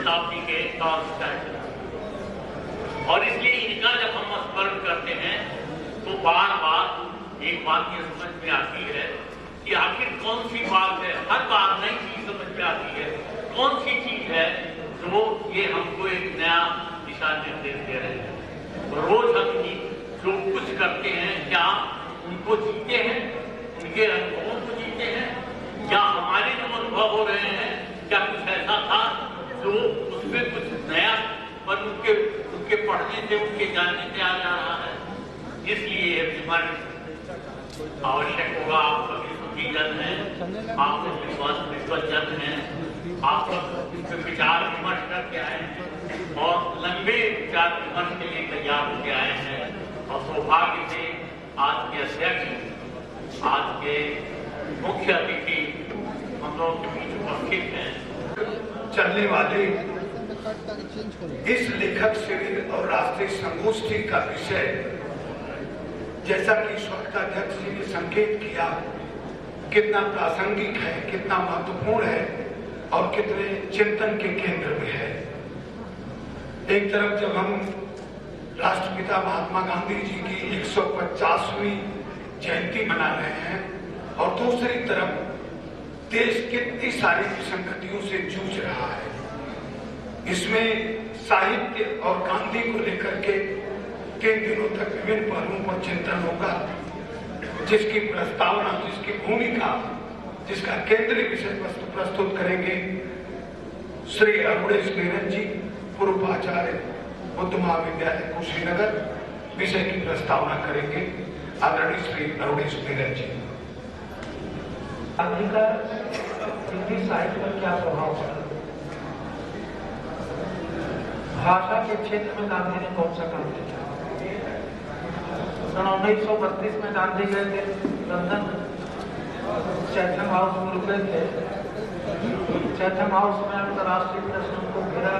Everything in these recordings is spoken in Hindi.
शताब्दी के टॉलस्टॉय, और इसलिए इनका जब हम स्मरण करते हैं तो बार बार एक बात ये समझ में आती है कि आखिर कौन सी बात है, हर बार नई चीज समझ में आती है, कौन सी चीज है जो ये हमको एक नया दिशा निर्देश दे रहे हैं। रोज हम जो कुछ करते हैं, क्या उनको जीते हैं, उनके अनुभवों को जीते हैं, या हमारे जो अनुभव हो रहे हैं क्या कुछ ऐसा था जो उसमें कुछ नया पर उनके पढ़ने से, उनके जानने से आ जा रहा है। इसलिए विमर्श आवश्यक होगा। आप सभी सुखीजन हैं, आप विश्वजन हैं, आप सब विचार विमर्श करके आए हैं और लंबे विचार विमर्श के लिए तैयार होकर आए हैं। और सौभाग्य से आज के अध्यक्ष, आज के मुख्य अतिथि हम लोगों के बीच उपस्थित हैं। चलने वाले इस लेखक शिविर और राष्ट्रीय संगोष्ठी का विषय, जैसा कि स्वागताध्यक्ष जी ने संकेत किया, कितना प्रासंगिक है, कितना महत्वपूर्ण है और कितने चिंतन के केंद्र में है। एक तरफ जब हम राष्ट्रपिता महात्मा गांधी जी की 150वीं जयंती मना रहे हैं और दूसरी तरफ देश कितनी सारी विसंगतियों से जूझ रहा है, इसमें साहित्य और गांधी को लेकर के किन दिनों तक विभिन्न पहलुओं पर चिंतन होगा, जिसकी प्रस्तावना, जिसकी भूमिका, जिसका केंद्रीय विषय वस्तु प्रस्तुत करेंगे श्री अरुणेश मेनन जी, पूर्व आचार्य बुद्ध महाविद्यालय कुशीनगर। विषय की प्रस्तावना करेंगे आदरणीय श्री अरुणेश मेनन जी। गांधी का हिंदी साहित्य पर क्या प्रभाव पड़ा? भाषा के क्षेत्र में गांधी ने कौन सा काम किया? 1932 में गांधी गए थे लंदन, चैथम हाउस में रुके थे। चैथम हाउस में अंतर्राष्ट्रीय प्रश्न को घेरा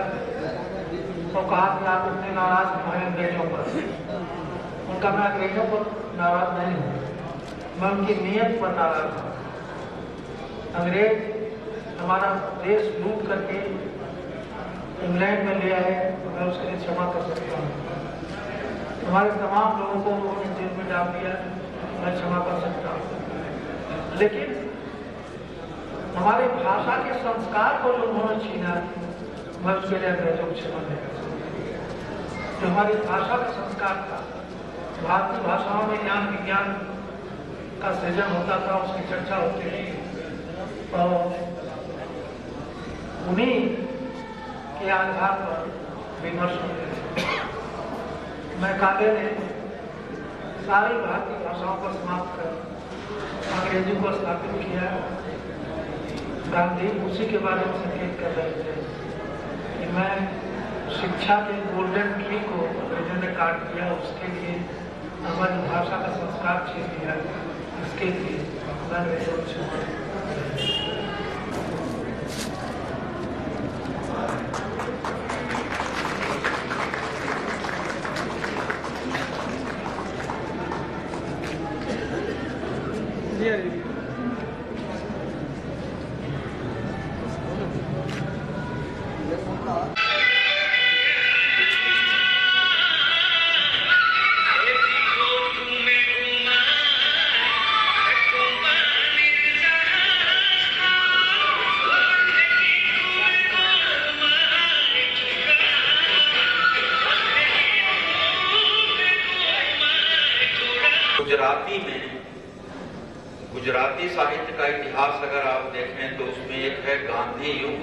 तो कहा कि आप इतने नाराज क्यों हैं अंग्रेजों पर? उनका मैं अंग्रेजों पर नाराज नहीं हूँ, मैं उनकी नीयत पर नाराज हूँ। अंग्रेज हमारा देश लूट करके इंग्लैंड में ले आए, मैं उसके लिए क्षमा कर सकता हूँ। हमारे तमाम लोगों को उन्होंने जेल में डाल दिया, मैं क्षमा कर सकता हूँ। लेकिन हमारी भाषा के संस्कार को जो उन्होंने छीना, मैं उसके लिए अंग्रेजों को क्षमा नहीं कर सकता। जो हमारी भाषा का संस्कार था, भारतीय भाषाओं में ज्ञान विज्ञान का सृजन होता था, उसकी चर्चा होती थी और उन्हीं के आधार पर विमर्श होते थे। मैकाले ने सारी भारतीय भाषाओं को समाप्त कर अंग्रेजी को स्थापित किया। गांधी उसी के बारे में संकेत कर रहे थे कि मैं शिक्षा के गोल्डन ट्री को अंग्रेजों ने काट दिया, उसके लिए हमारी भाषा का संस्कार छीन लिया, इसके लिए मैं अंग्रेजों को क्षमा। गुजराती साहित्य का इतिहास अगर आप देखें तो उसमें एक है गांधी युग,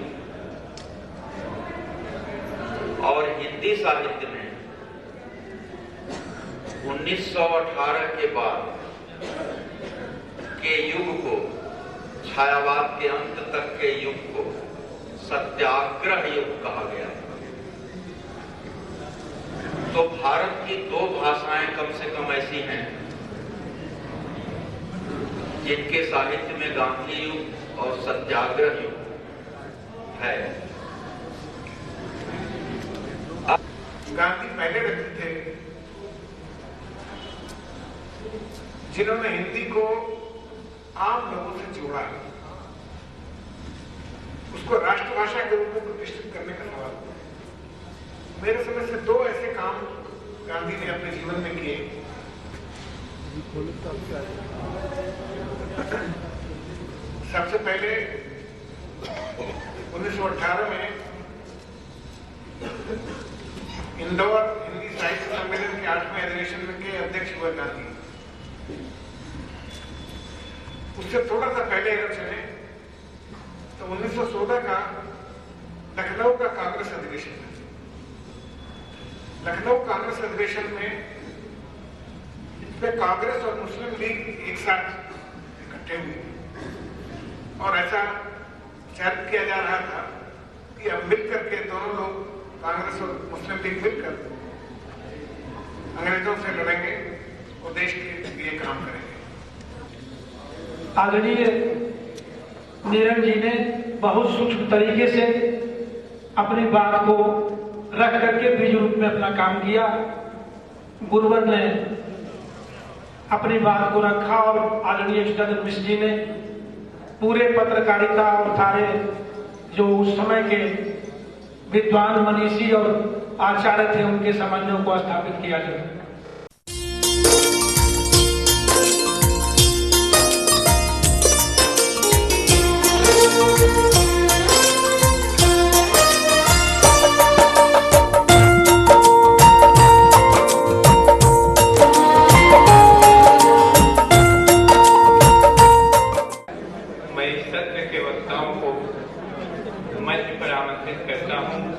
और हिंदी साहित्य में 1918 के बाद के युग को, छायावाद के अंत तक के युग को सत्याग्रह युग कहा गया। तो भारत की दो भाषाएं कम से कम ऐसी हैं जिनके साहित्य में गांधी युग और सत्याग्रह युग है। गांधी पहले व्यक्ति थे जिन्होंने हिंदी को आम लोगों से जोड़ा, उसको राष्ट्रभाषा के रूप में प्रतिष्ठित करने का सवाल मेरे समय से दो ऐसे काम गांधी ने अपने जीवन में किए। सबसे पहले 1918 में इंदौर हिंदी साहित्य सम्मेलन के 8वें अधिवेशन के अध्यक्ष हुए गांधी। उससे थोड़ा सा पहले अगर चले तो 1916 का लखनऊ का कांग्रेस अधिवेशन है। लखनऊ कांग्रेस अधिवेशन में इसमें कांग्रेस और मुस्लिम लीग एक साथ इकट्ठे हुए और ऐसा चर्चा किया जा रहा था कि अब मिलकर के दोनों लोग कांग्रेस और मुस्लिम लीग मिलकर अंग्रेजों से लड़ेंगे और देश के लिए काम करेंगे। आदरणीय नीरज जी ने बहुत सूक्ष्म तरीके से अपनी बात को रख करके बीज रूप में अपना काम किया। गुरुवर ने अपनी बात को रखा और आदरणीय सदन मिश्र जी ने पूरे पत्रकारिता और सारे जो उस समय के विद्वान मनीषी और आचार्य थे उनके समन्वयों को स्थापित किया जाए। करता हूं।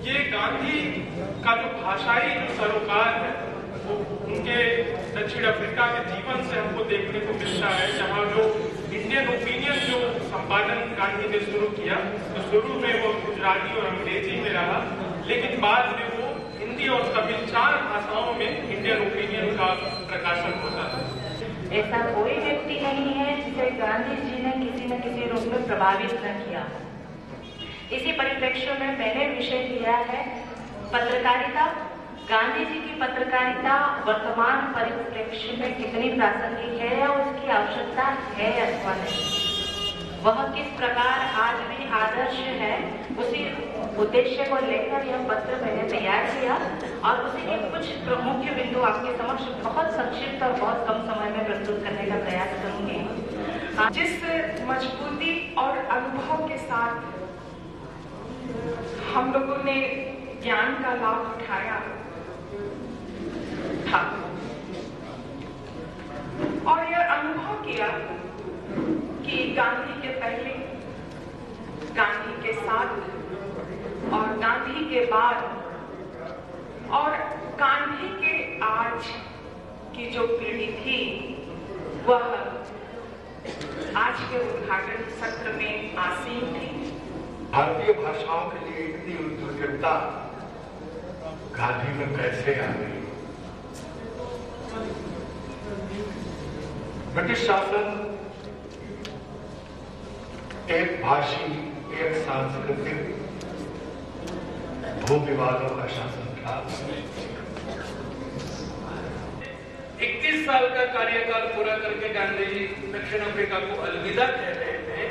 ये गांधी का जो भाषाई सरोकार है वो उनके दक्षिण अफ्रीका के जीवन से हमको देखने को मिलता है, जहां जो इंडियन ओपिनियन जो संपादन गांधी ने शुरू किया तो शुरू में वो गुजराती और अंग्रेजी में रहा, लेकिन बाद में वो हिंदी और तमिल 4 भाषाओं में इंडियन ओपिनियन का प्रकाशन होता है। ऐसा कोई व्यक्ति नहीं है जिसे गांधी जी ने किसी न किसी रूप में प्रभावित न किया। इसी परिप्रेक्ष्य में मैंने विषय लिया है पत्रकारिता। गांधी जी की पत्रकारिता वर्तमान परिप्रेक्ष्य में कितनी प्रासंगिक है और उसकी आवश्यकता है अथवा नहीं, वह किस प्रकार आज भी आदर्श है, उसी उद्देश्य को लेकर यह पत्र मैंने तैयार किया और उसी के कुछ मुख्य बिंदु आपके समक्ष बहुत संक्षिप्त और बहुत कम समय में प्रस्तुत करने का प्रयास करूंगी। जिस मजबूती और अनुभव के साथ हम लोगों ने ज्ञान का लाभ उठाया था और यह अनुभव किया कि गांधी के पहले, गांधी के साथ और गांधी के बाद और गांधी के आज की जो पीढ़ी थी वह आज के उद्घाटन सत्र में आसीन थी। भारतीय भाषाओं के लिए इतनी उद्विग्नता गांधी में कैसे आ गई? ब्रिटिश शासन एक भाषी, एक सांस्कृतिक भूविवादों का शासन था। 21 साल का कार्यकाल पूरा करके गांधी जी दक्षिण अफ्रीका को अलविदा कह रहे थे,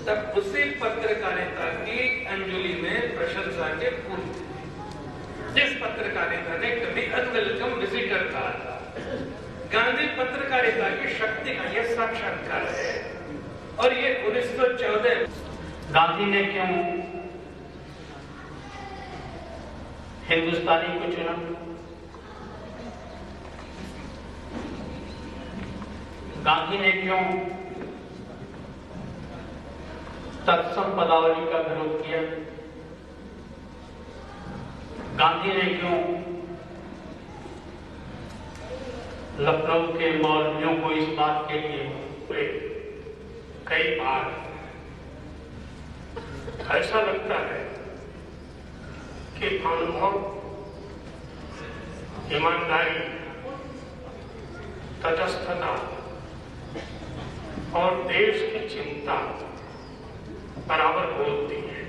तब उसी पत्रकारिता की अंजलि में प्रशंसा के फूल, जिस पत्रकारिता ने कभी अनवेलकम विजिटर कहा था। गांधी पत्रकारिता की शक्ति का यह साक्षात्कार है और ये 1914 गांधी ने क्यों हिंदुस्तानी को चुना? गांधी ने क्यों तत्सम पदावली का विरोध किया? गांधी ने क्यों लखनऊ के मौलवियों को इस बात के लिए कई बार ऐसा लगता है कि अनुभव, ईमानदारी, तटस्थता और देश की चिंता बराबर बोलती है।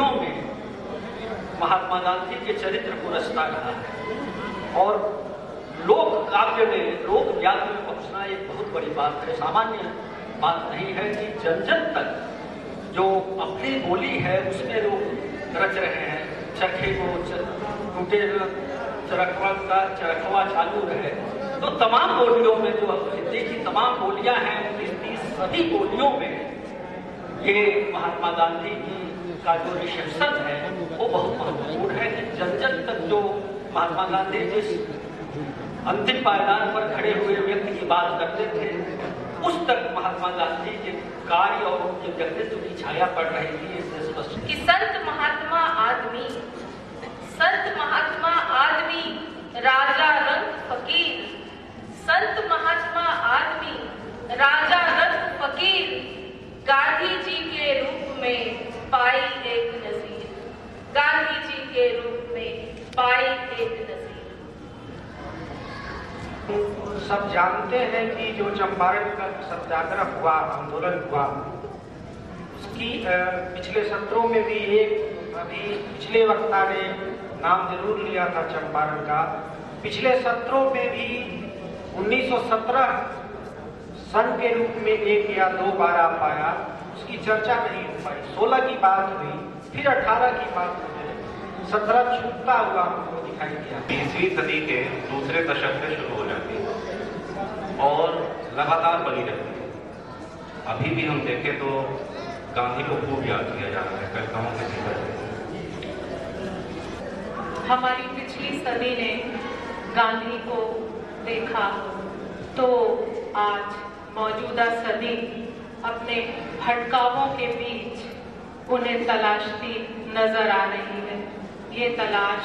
बोलियों में महात्मा गांधी के चरित्र को रचना रहा है। और लोक काव्य में, लोक ज्ञान में पहुंचना एक बहुत बड़ी बात है, सामान्य बात नहीं है कि जन जन तक जो अपनी बोली है उसमें लोग रच रहे हैं। चरखे को टूटे चरखवा चालू रहे, तो तमाम बोलियों में जो हिंदी की तमाम बोलियां हैं 19-30 सभी बोलियों में ये महात्मा गांधी की का जो रिसेप्शन है वो बहुत महत्वपूर्ण है कि जन जन तक जो महात्मा गांधी जिस अंतिम पायदान पर खड़े हुए व्यक्ति की बात करते थे उस तक महात्मा गांधी के कार्य और उनके व्यक्तित्व की छाया पड़ रही थी। इससे स्पष्ट कि संत महात्मा आदमी राजा रंग फकीर, संत महात्मा आदमी राजा रंग फकीर, गांधी जी के रूप में पाई एक नजीर, गांधी जी के रूप में पाई एक नजीर। सब जानते हैं कि जो चंपारण का सत्याग्रह हुआ, आंदोलन हुआ, उसकी पिछले सत्रों में भी अभी पिछले वक्ता ने नाम जरूर लिया था चंपारण का। पिछले सत्रों में भी 1917 सन के रूप में 1 या 2 बार आ पाया, उसकी चर्चा नहीं हो पाई। 16 की बात हुई, फिर 18 की बात हुई, 17 छूटता हुआ हमको दिखाई दिया। 20वीं सदी के दूसरे दशक से शुरू हो जाती है और लगातार बनी रहती है। अभी भी हम देखें तो गांधी को खूब याद किया जा रहा है कविताओं के जीवन। हमारी पिछली सदी ने गांधी को देखा तो आज मौजूदा सदी अपने भटकावों के बीच उन्हें तलाशती नजर आ रही है। ये तलाश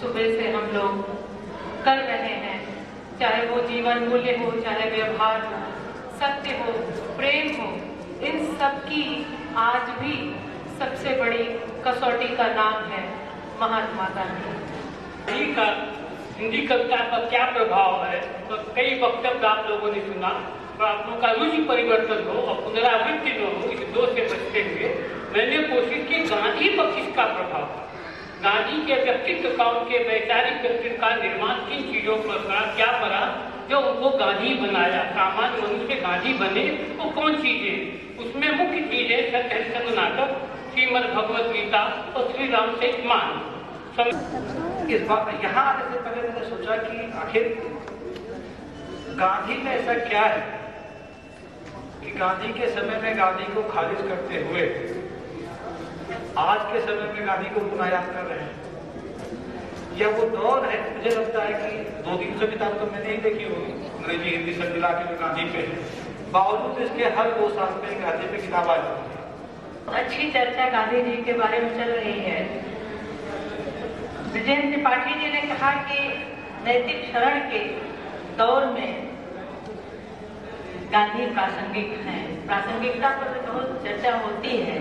सुबह से हम लोग कर रहे हैं, चाहे वो जीवन मूल्य हो, चाहे व्यवहार हो, सत्य हो, प्रेम हो, इन सब की आज भी सबसे बड़ी कसौटी का नाम है महात्मा गांधी। का हिंदी कविता पर क्या प्रभाव है, तो कई वक्तव्य आप लोगों ने सुना, तो आप लोगों का रुचि परिवर्तन हो और पुनरावृत्ति न हो, इस 2 से बचते हुए मैंने कोशिश की गांधी पर किसका प्रभाव था, गांधी के व्यक्तित्व का, उनके वैचारिक व्यक्तित्व का निर्माण किन चीजों पर करा, क्या करा जो उनको गांधी बनाया, सामान्य मनुष्य गांधी बने, वो कौन चीजें, उसमें मुख्य चीजें सत्य हरिश्चंद्र नाटक, श्रीमद् भगवत गीता और श्री राम से मान। इस बात यहाँ आने से पहले मैंने सोचा कि आखिर गांधी में ऐसा क्या है कि गांधी के समय में गांधी को खारिज करते हुए आज के समय में गांधी को बुनायाद कर रहे हैं। यह वो दौर है, मुझे लगता है कि 200-300 किताब तो मैंने ही देखी होगी अंग्रेजी हिंदी सब मिला के गांधी पे, बावजूद इसके हर 2 साल में गांधी पे किताब आ जाती है। अच्छी चर्चा गांधी जी के बारे में चल रही है। विजयेंद्र त्रिपाठी जी ने कहा कि नैतिक शरण के दौर में गांधी प्रासंगिक हैं। प्रासंगिकता पर तो बहुत चर्चा होती है।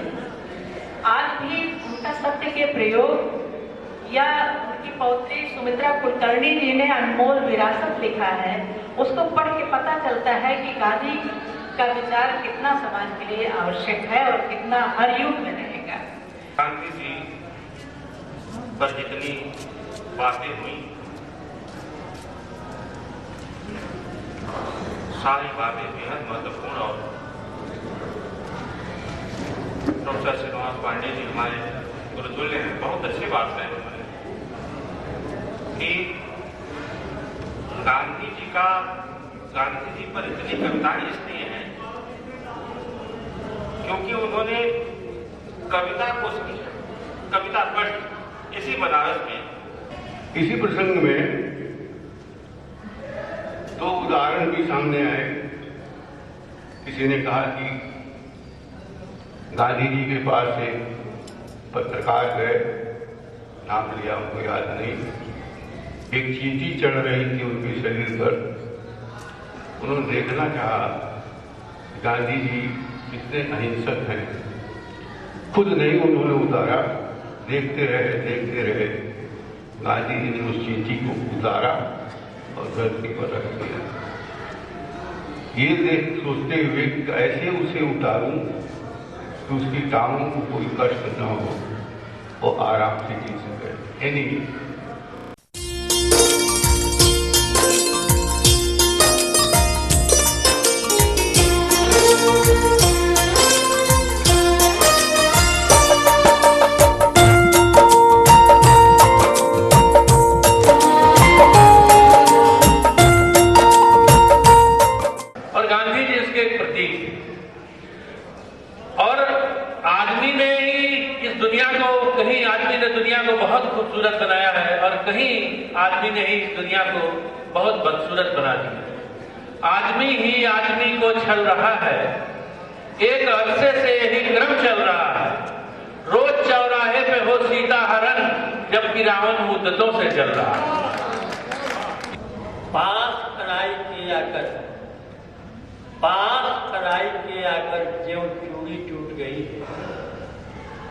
आज भी उनका सत्य के प्रयोग या उनकी पौत्री सुमित्रा कुलकर्णी जी ने अनमोल विरासत लिखा है, उसको पढ़ के पता चलता है कि गांधी का विचार कितना समाज के लिए आवश्यक है और कितना हर युग में रहेगा। गांधी जी पर जितनी बातें हुई, सारी बातें बेहद महत्वपूर्ण और प्रोफेसर श्रीनिवास पांडे जी हमारे गुरुतुल्य हैं, बहुत अच्छी बात है उन्होंने कि गांधी जी पर इतनी कविताएं इसलिए हैं क्योंकि उन्होंने कविता को समझा, कविता पढ़ी इसी बनारस में। इसी प्रसंग में 2 उदाहरण भी सामने आए। किसी ने कहा कि गांधी जी के पास एक पत्रकार गए, नाम लिया उनको याद नहीं, एक चींटी चढ़ रही थी उनके शरीर पर। उन्होंने देखना चाहा गांधी जी कितने अहिंसक हैं, खुद नहीं उन्होंने उतारा, देखते रहे। गांधी जी ने उस चींटी को उतारा और धरती पर रख दिया। ये देख सोचते हुए कि ऐसे उसे उतारूं कि उसकी टांगों को कोई कष्ट न हो, वो आराम से जी सके। एनी खूबसूरत बनाया है और कहीं आदमी ने ही इस दुनिया को बहुत बदसूरत बना दिया। आदमी ही आदमी को छल रहा है, एक अरसे से यही क्रम चल रहा है। रोज चौराहे पे हो सीता हरण, जबकि रावण मुद्दतों से चल रहा है। पास कढ़ाई के आकर ज्यों चूड़ी टूट गई है,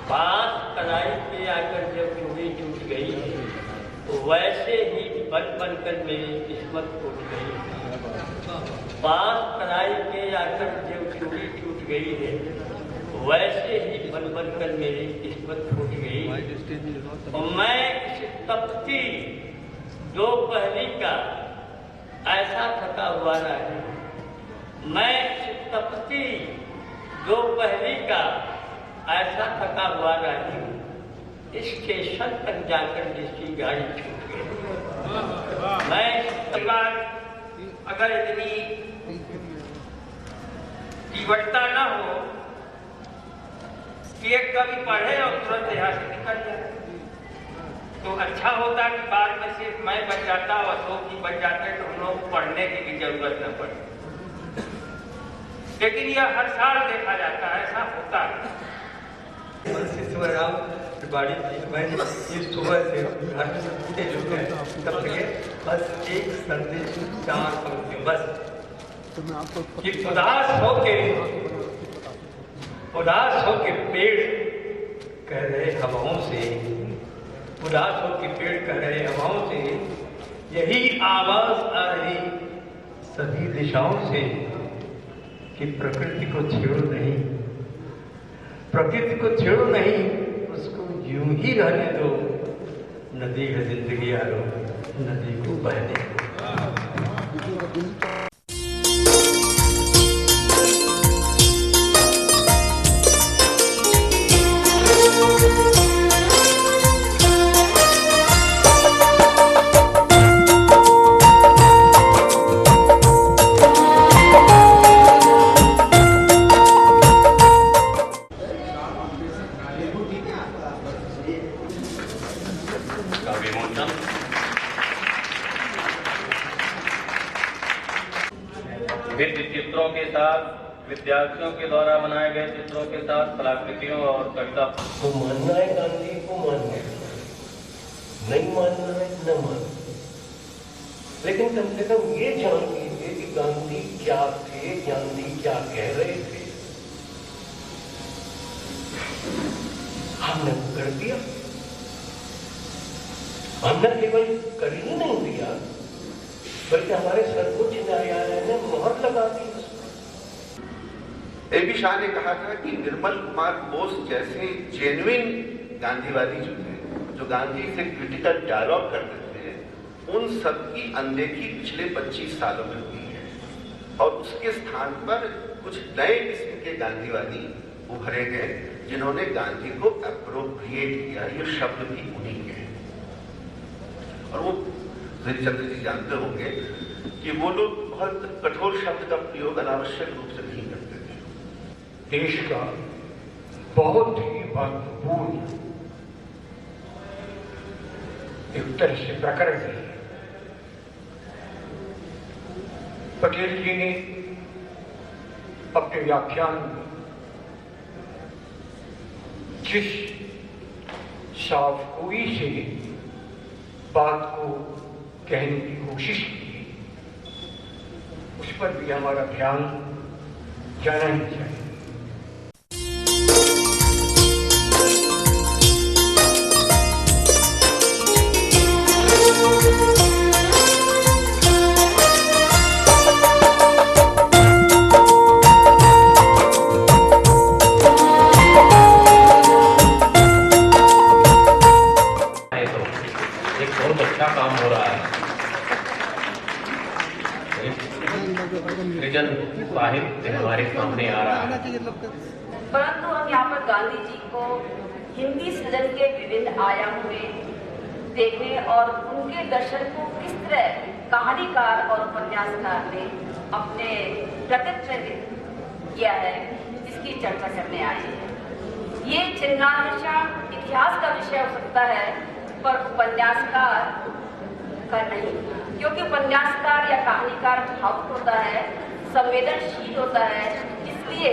पास कलाई के आकर जब चूड़ी टूट गई है, वैसे ही बन बनकर मेरी किस्मत टूट गई है। पास कलाई के आकर जब चूड़ी टूट गई है, वैसे ही बन बनकर मेरी किस्मत टूट गई है। और मैं इस तपती दोपहरी का ऐसा थका हुआ रही, मैं इस तपती दोपहरी का ऐसा थका हुआ रही हूँ, स्टेशन तक जाकर जिसकी गाड़ी छूट गई। मैं अगर इतनी तीव्रता न हो कि एक कवि पढ़े और तुरंत यहाँ से निकल जाए, तो अच्छा होता कि बाद में सिर्फ मैं बच जाता और अशोक ही बच जाते, तो हम लोग पढ़ने की भी जरूरत न पड़े। लेकिन यह हर साल देखा जाता है, ऐसा होता है। बाड़ी मैंने इस सुबह से तब तक बस एक संदेश, 4 पंक्ति बस कि उदास हो के पेड़ कह रहे हवाओं से, उदास हो के पेड़ कह रहे हवाओं से, यही आवाज आ रही सभी दिशाओं से कि प्रकृति को छेड़ो नहीं, प्रकृति को छेड़ो नहीं, उसको यूं ही रहने दो, नदी है जिंदगी यारो, नदी को बहने दो। भित्ति चित्रों के साथ, विद्यार्थियों के द्वारा बनाए गए चित्रों के साथ कलाकृतियों और कविता को मानना है, गांधी को मानना है, नहीं मानना है न मानना, लेकिन कम से कम ये जान लीजिए कि गांधी क्या थे, गांधी क्या कह रहे थे। हमने कर दिया, हमने केवल कर ही नहीं दिया, बल्कि हमारे सर्वोच्च न्यायालय ने मोहर लगा दी। ए.बी. शाह ने कहा था कि निर्मल कुमार बोस जैसे जेन्युइन गांधीवादी जो थे, जो गांधी से क्रिटिकल डायलॉग करते थे, उन सबकी अनदेखी पिछले 25 सालों में हुई है और उसके स्थान पर कुछ नए किस्म के गांधीवादी उभरे गए जिन्होंने गांधी को एप्रोप्रिएट किया। ये शब्द भी उन्हीं के हैं और वो हरिश्चंद्र जी जानते होंगे कि वो लोग बहुत कठोर शब्द का प्रयोग अनावश्यक रूप से नहीं करते थे। देश का बहुत ही महत्वपूर्ण एक तरह से प्रकरण है। पटेल जी ने अपने व्याख्यान में जिस साफगोई से बात को कहने की कोशिश की, उस पर भी हमारा ध्यान जाना ही चाहिए। अच्छा काम हो रहा है। सृजन साहित्य हमारे सामने आ रहा है, परंतु हम यहाँ पर गांधी जी को हिंदी सृजन के विभिन्न आयामों में देखने और उनके दर्शन को किस तरह कहानीकार और उपन्यासकार ने अपने प्रतिनिधित्व किया है, इसकी चर्चा करने आए हैं। ये चिन्हांकन इतिहास का विषय हो सकता है, पर उपन्यासकार का नहीं, क्योंकि उपन्यासकार या कहानीकार भावुक होता है, संवेदनशील होता है। इसलिए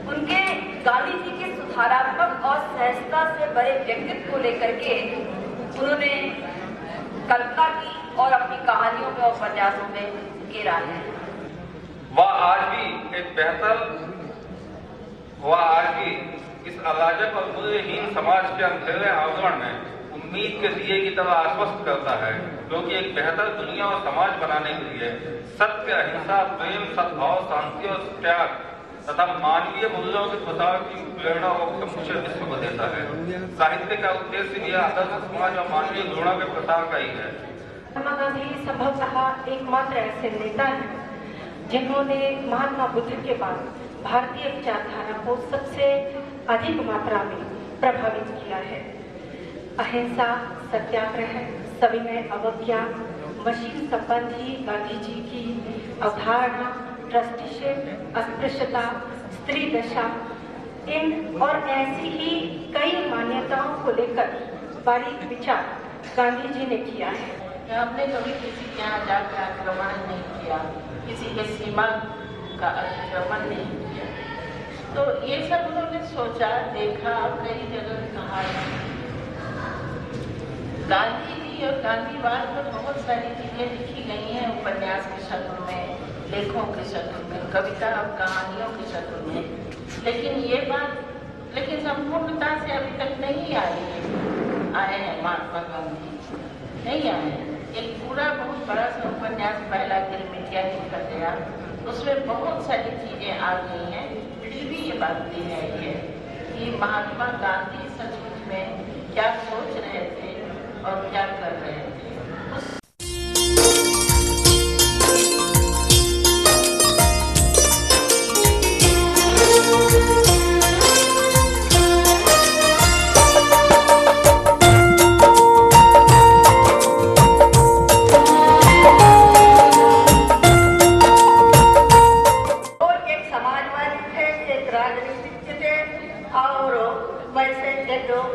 उनके गांधी जी के सुधारात्मक और सहजता से भरे व्यक्तित्व को लेकर के उन्होंने कल्पना की और अपनी कहानियों में और उपन्यासों में उकेरा है। वह आज भी इस अराजक और मूल्यहीन समाज के अंधेरे आवरण में उम्मीद के दिए की तरह आश्वस्त करता है, क्योंकि एक बेहतर दुनिया और समाज बनाने के लिए सत्य, अहिंसा, प्रेम, सद्भाव, शांति और त्याग तथा मानवीय मूल्यों के प्रसार की प्रेरणा और समूचे विश्व को देता है। साहित्य का उद्देश्य भी आदर्श समाज और मानवीय गुणों के प्रसार का ही है। महात्मा गांधी संभवतः एकमात्र ऐसे नेता हैं जिन्होंने महात्मा बुद्ध के बाद भारतीय विचारधारा को सबसे अधिक मात्रा में प्रभावित किया है। अहिंसा, सत्याग्रह, सविनय अवज्ञा, मशीन संबंधी गांधी जी की अवधारणा, ट्रस्टीशिप, अस्पृश्यता, स्त्री दशा, इन और ऐसी ही कई मान्यताओं को लेकर बारीक विचार गांधी जी ने किया है। हमने कभी किसी के यहाँ जाकर आक्रमण नहीं किया, किसी के सीमा का अतिक्रमण नहीं किया। तो ये सब उन्होंने सोचा, देखा, कई जगह कहा। गांधी जी और गांधीवाद पर बहुत सारी चीजें लिखी गई हैं, उपन्यास के शक्ल में, लेखों के शक्ल में, कविता और कहानियों के शक्ल में। लेकिन संपूर्णता से अभी तक नहीं आए हैं महात्मा गांधी, नहीं आए हैं। एक पूरा बहुत बड़ा सा उपन्यास पहला गिरमिटिया लिखा गया, उसमें बहुत सारी चीजें आ गई हैं। फिर भी ये बात नहीं है कि महात्मा गांधी सचमुच में क्या सोच रहे थे और क्या कर रहे थे।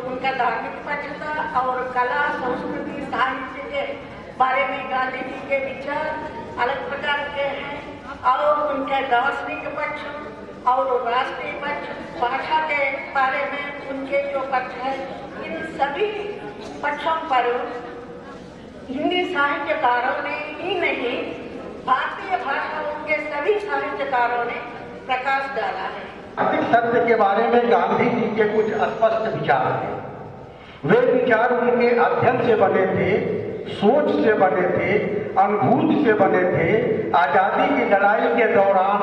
उनका धार्मिक पक्ष था और कला, संस्कृति, साहित्य के बारे में गांधी जी के विचार अलग प्रकार के हैं और उनका दार्शनिक पक्ष और राष्ट्रीय पक्ष, भाषा के बारे में उनके जो पक्ष है, इन सभी पक्षों पर हिंदी साहित्यकारों ने ही नहीं, भारतीय भाषाओं के सभी साहित्यकारों ने प्रकाश डाला है। सत्य के बारे में गांधी जी के कुछ स्पष्ट विचार थे। वे विचार उनके अध्ययन से बने थे, सोच से बने थे, अनुभूति से बने थे, आजादी की लड़ाई के दौरान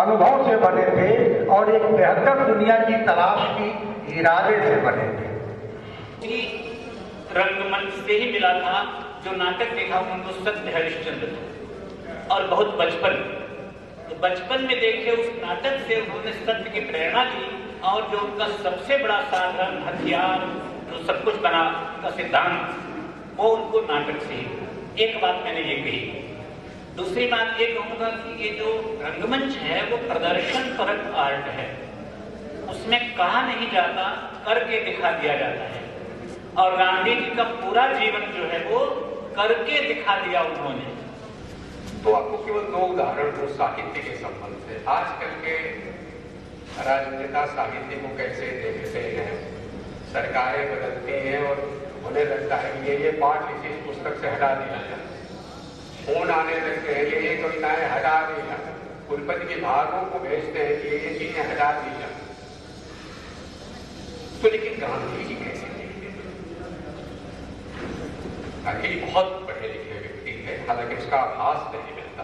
अनुभव से बने थे और एक बेहतर दुनिया की तलाश की इरादे से बने थे। रंगमंच से ही मिला था, जो नाटक देखा उनको सत्य हरिश्चंद्र और बहुत बचपन में देखे उस नाटक से उन्होंने सत्य की प्रेरणा ली और जो उनका सबसे बड़ा साधन, हथियार, जो सब कुछ बना का सिद्धांत, वो उनको नाटक से ही। एक बात मैंने ये कही। दूसरी बात ये कहूंगा कि ये जो रंगमंच है वो प्रदर्शन परक आर्ट है, उसमें कहा नहीं जाता, करके दिखा दिया जाता है। और गांधी जी का पूरा जीवन जो है वो करके दिखा दिया उन्होंने। तो आपको केवल दो उदाहरण दो साहित्य के संबंध से। आजकल के राजनेता साहित्य को कैसे देखते हैं, सरकारें बदलती हैं और उन्हें लगता है कि ये पाठ इसी पुस्तक से हटा दिया जाए, फोन आने लगते हैं ये कविताएं हटा दी जाए, कुलपति के भागों को भेजते हैं कि ये चीजें हटा दी जाए। तो लेकिन गांधी जी कैसे देखते थे? गांधी जी बहुत पढ़े लिखे व्यक्ति थे, हालांकि उसका आभास नहीं मिलता।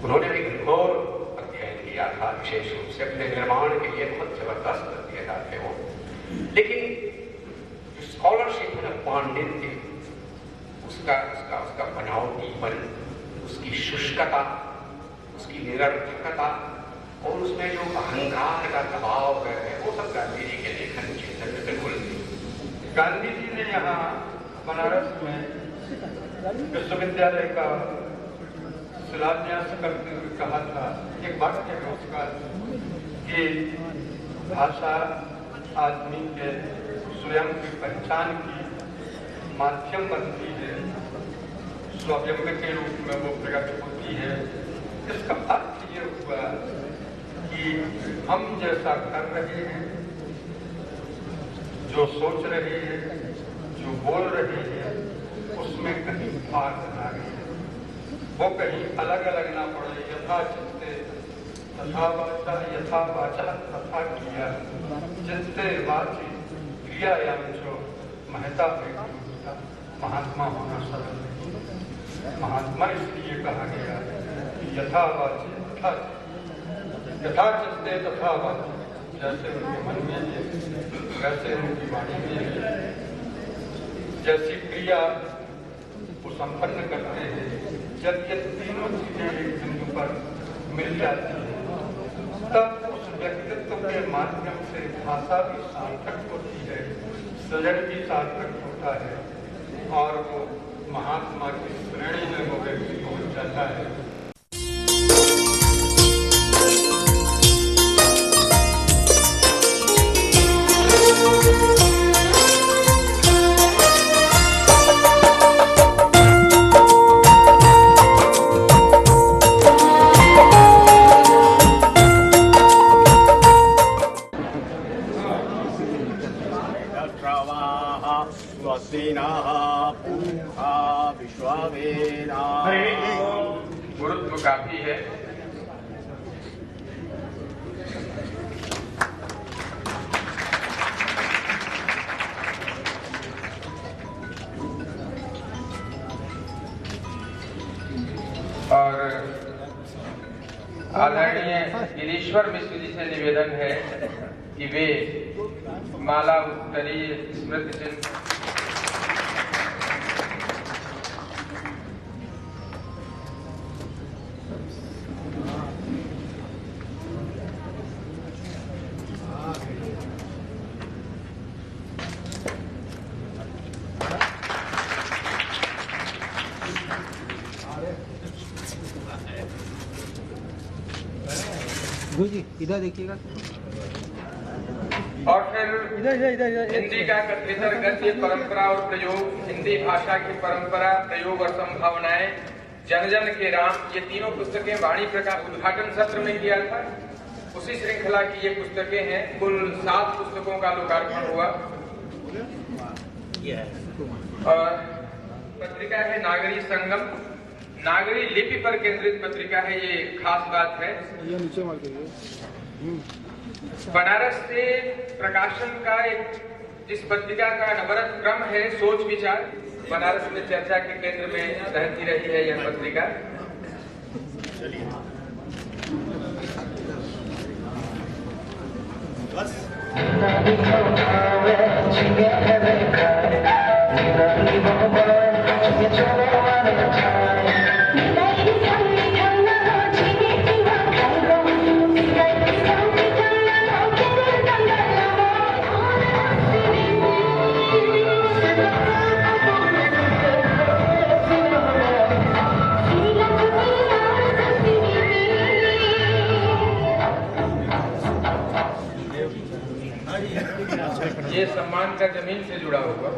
उन्होंने भी घोर अध्ययन किया था, विशेष रूप से अपने निर्माण के लिए बहुत जबरदस्त अध्ययन थे वो। लेकिन पांडित्य, उसका उसका उसका बनावटीपन, उसकी शुष्कता, उसकी निरर्थकता और उसमें जो अहंकार का दबाव है, वो सब गांधी जी के लेखन चिंतन में बिल्कुल नहीं। गांधी जी ने यहाँ बनारस में विश्वविद्यालय का शिलान्यास करते हुए कहा था, एक वाक्य है उसका कि भाषा आदमी के स्वयं की पहचान की माध्यम बनती है, स्वयं के रूप में वो प्रकट होती है। इसका अर्थ ये हुआ कि हम जैसा कर रहे हैं, जो सोच रहे हैं, जो बोल रहे हैं, उसमें कहीं फाक ना रहे, वो कहीं अलग अलग ना पड़े। यथा चित्ते तथा वाचा, यथा वाचा तथा क्रिया, चित्ते वाची क्रियायाम जो महता में महात्मा होना सरल नहीं। महात्मा इसलिए कहा गया कि यथा वाची यथा चित्ते तथा वाची, जैसे उनके मन में है वैसे उनकी वाणी में है, जैसी क्रिया वो संपन्न करते हैं। जब ये तीनों चीजें एक बिंदु पर मिल जाती हैं, तब उस व्यक्तित्व के माध्यम से भाषा भी सार्थक होती है, सृजन भी सार्थक होता है और वो महात्मा की श्रेणी में वो व्यक्ति पहुंच जाता है। गुरुत्व काफी है। और आदरणीय गिरीश्वर मिश्र जी से निवेदन है कि वे माला उत्तरीय स्मृति चिन्ह गुरु जी इधर देखिएगा। और फिर हिंदी का कथेतर गद्य परंपरा और प्रयोग, हिंदी भाषा की परंपरा, प्रयोग और संभावनाएं, जन जन के राम, ये तीनों पुस्तकें वाणी प्रकाश उद्घाटन सत्र में किया था। उसी श्रृंखला की ये पुस्तकें हैं। कुल 7 पुस्तकों का लोकार्पण हुआ। और पत्रिका है नागरी संगम, नागरी लिपि पर केंद्रित पत्रिका है, ये खास बात है। बनारस से प्रकाशन का एक इस पत्रिका का अनवरत क्रम है, सोच विचार। बनारस में चर्चा के केंद्र में रहती रही है यह पत्रिका। ये सम्मान का जमीन से जुड़ा हुआ।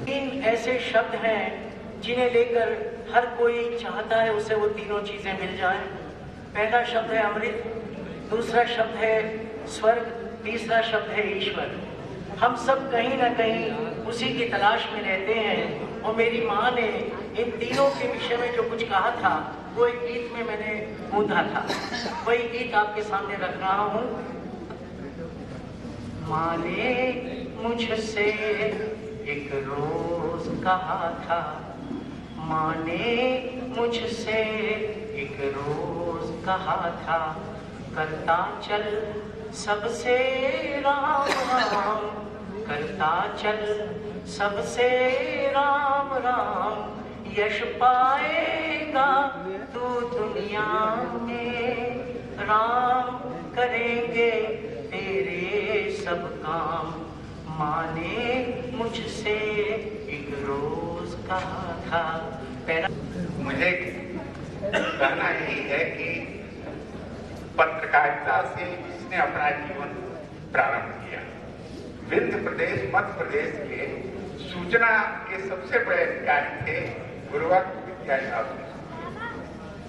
तीन ऐसे शब्द हैं जिन्हें लेकर हर कोई चाहता है उसे वो तीनों चीजें मिल जाएं। पहला शब्द है अमृत, दूसरा शब्द है स्वर्ग, तीसरा शब्द है ईश्वर। हम सब कहीं ना कहीं उसी की तलाश में रहते हैं। और मेरी माँ ने इन तीनों के विषय में जो कुछ कहा था वो एक गीत में मैंने गूंथा था, वही गीत आपके सामने रख रहा हूँ। माँ ने मुझसे एक रोज कहा था, माँ ने मुझसे एक रोज कहा था, करता चल सबसे राम राम, करता चल सबसे राम राम, यश पाएगा तू दुनिया में, राम करेंगे तेरे सब काम। माँ ने मुझसे एक रोज कहा था। मुझे कहना यही है कि पत्रकारिता से जिसने अपना जीवन प्रारंभ किया, विंध्य प्रदेश मध्य प्रदेश के सूचना के सबसे बड़े अधिकारी थे गुरुवक विद्यासागर,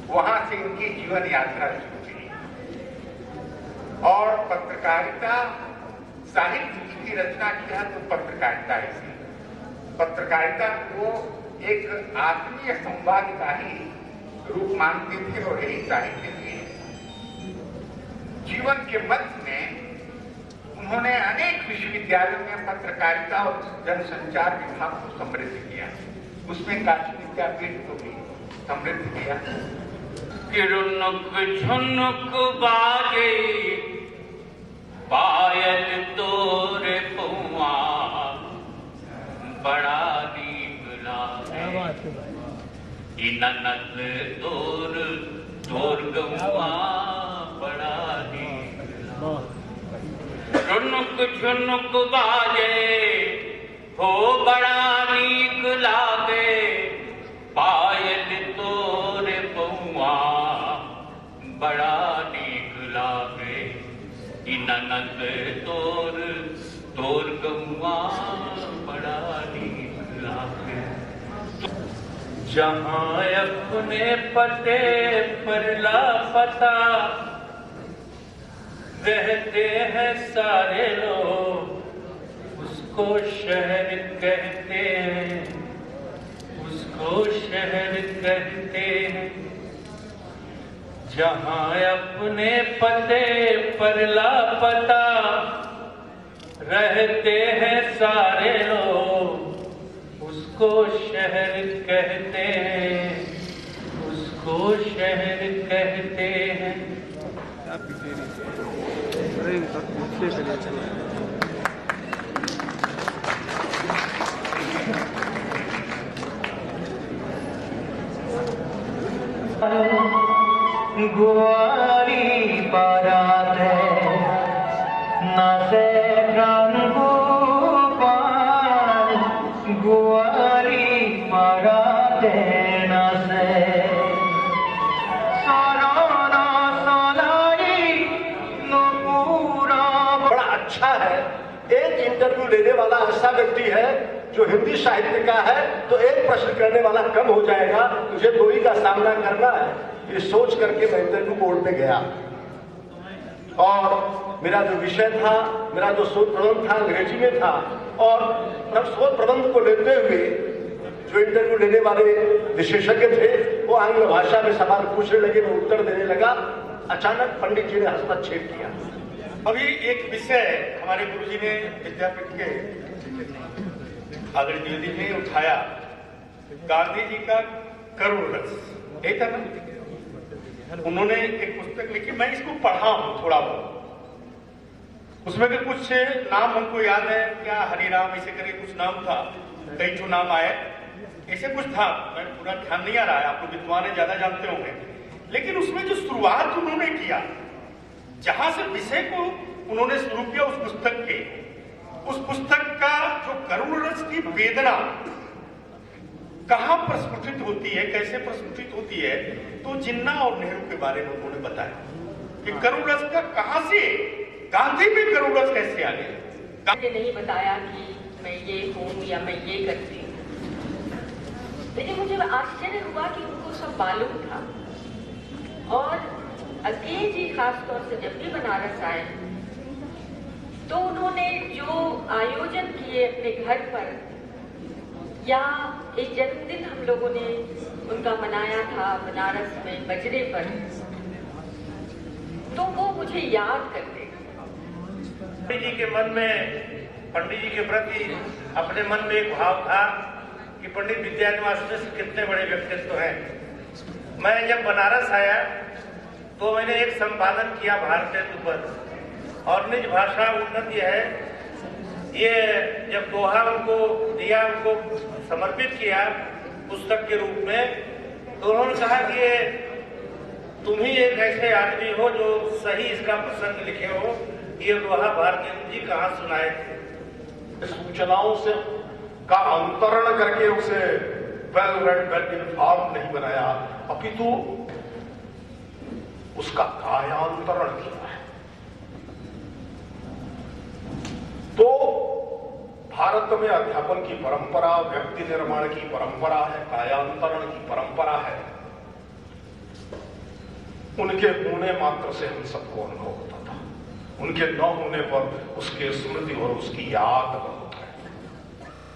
वहां से इनकी जीवन यात्रा शुरू हुई और पत्रकारिता साहित्य की रचना किया तो पत्रकारिता ही थी। पत्रकारिता को एक आत्मीय संवाद का ही रूप मानते थे और यही साहित्य थे। जीवन के मध्य में उन्होंने अनेक विश्वविद्यालयों में पत्रकारिता और जनसंचार विभाग को समृद्ध किया, उसमें काशी विद्यापीठ को भी समृद्ध किया। किरुनुक झुनुक बाजे पायल तोरे पौआ, बड़ा नीक लागे ननद तोर तोर गौआ, बड़ा नीक लागे। झुनुक झुनुक बाजे हो बड़ा नीक लागे, पायल तोरे पौआ, बड़ा नीक लागे ननद तोर तोर गौआ, बड़ा नीक लागे। जहाँ अपने पते पर लापता रहते हैं सारे लोग, उसको शहर कहते हैं, उसको शहर कहते हैं। जहाँ अपने पते पर लापता रहते हैं सारे लोग, उसको शहर कहते हैं, उसको शहर कहते हैं। गुआरी बारात है ना से गोपाल, गुआरी बारात है ना से साराना सालाई नो पूरा। बड़ा अच्छा है, एक इंटरव्यू लेने वाला ऐसा व्यक्ति है जो हिंदी साहित्य का है, तो एक प्रश्न करने वाला कम हो जाएगा, मुझे दो ही का सामना करना है। ये सोच करके मैं इंटरव्यू बोर्ड में गया और मेरा जो विषय था, मेरा जो शोध प्रबंध था अंग्रेजी में था, और तब शोध प्रबंध को लेते हुए जो इंटरव्यू लेने वाले विशेषज्ञ थे वो आंग्ल भाषा में सवाल पूछने लगे, मैं उत्तर देने लगा। अचानक पंडित जी ने हस्तक्षेप किया। अभी एक विषय हमारे गुरुजी ने विद्यापीठ के आदरणीय द्विवेदी ने उठाया, गांधी जी का करुण रस, एक था ना। उन्होंने एक पुस्तक लिखी, मैं इसको पढ़ा हूं थोड़ा बहुत। उसमें के कुछ नाम हमको याद है, क्या हरिराम ऐसे करके कुछ नाम था, कई जो नाम आए ऐसे कुछ था, मैं पूरा ध्यान नहीं आ रहा है, आप लोग विद्वान ज्यादा जानते होंगे। लेकिन उसमें जो शुरुआत उन्होंने किया, जहां से विषय को उन्होंने शुरू किया उस पुस्तक के, उस पुस्तक का जो करुण रस की वेदना कहां प्रस्फुटित होती है, कैसे प्रस्फुटित होती है, तो जिन्ना और नेहरू के बारे में उन्होंने बताया कि करुण रस का कहां से, गांधी में करुण रस कैसे आ गया। मुझे नहीं बताया कि मैं ये हूँ या मैं ये करती हूँ, लेकिन मुझे आश्चर्य हुआ कि उनको सब मालूम था। और अकेले जी खासतौर से जब भी बनारस आए तो उन्होंने जो आयोजन किए अपने घर पर, या एक जन्मदिन हम लोगों ने उनका मनाया था बनारस में बजरे पर, तो वो मुझे याद करते। पंडित जी के मन में, पंडित जी के प्रति अपने मन में एक भाव था कि पंडित विद्यानिवास जैसे कितने बड़े व्यक्तित्व हैं। मैं जब बनारस आया तो मैंने एक संपादन किया भारतेंदु पर, और निज भाषा उन्नति है, ये जब दोहा उनको दिया, उनको समर्पित किया पुस्तक के रूप में, तो उन्होंने कहा कि ये तुम ही एक ऐसे आदमी हो जो सही इसका प्रसंग लिखे हो। ये दोहा भारतेंदु जी कहाँ सुनाए थे? सूचनाओं से का अंतरण करके उसे वेल रेड वेल इन्फॉर्म नहीं बनाया, अपितु उसका कायांतरण किया है। तो भारत में अध्यापन की परंपरा, व्यक्ति निर्माण की परंपरा है, कायांतरण की परंपरा है। उनके होने मात्र से हम सबको अनुभव होता था, उनके न होने पर उसके स्मृति और उसकी याद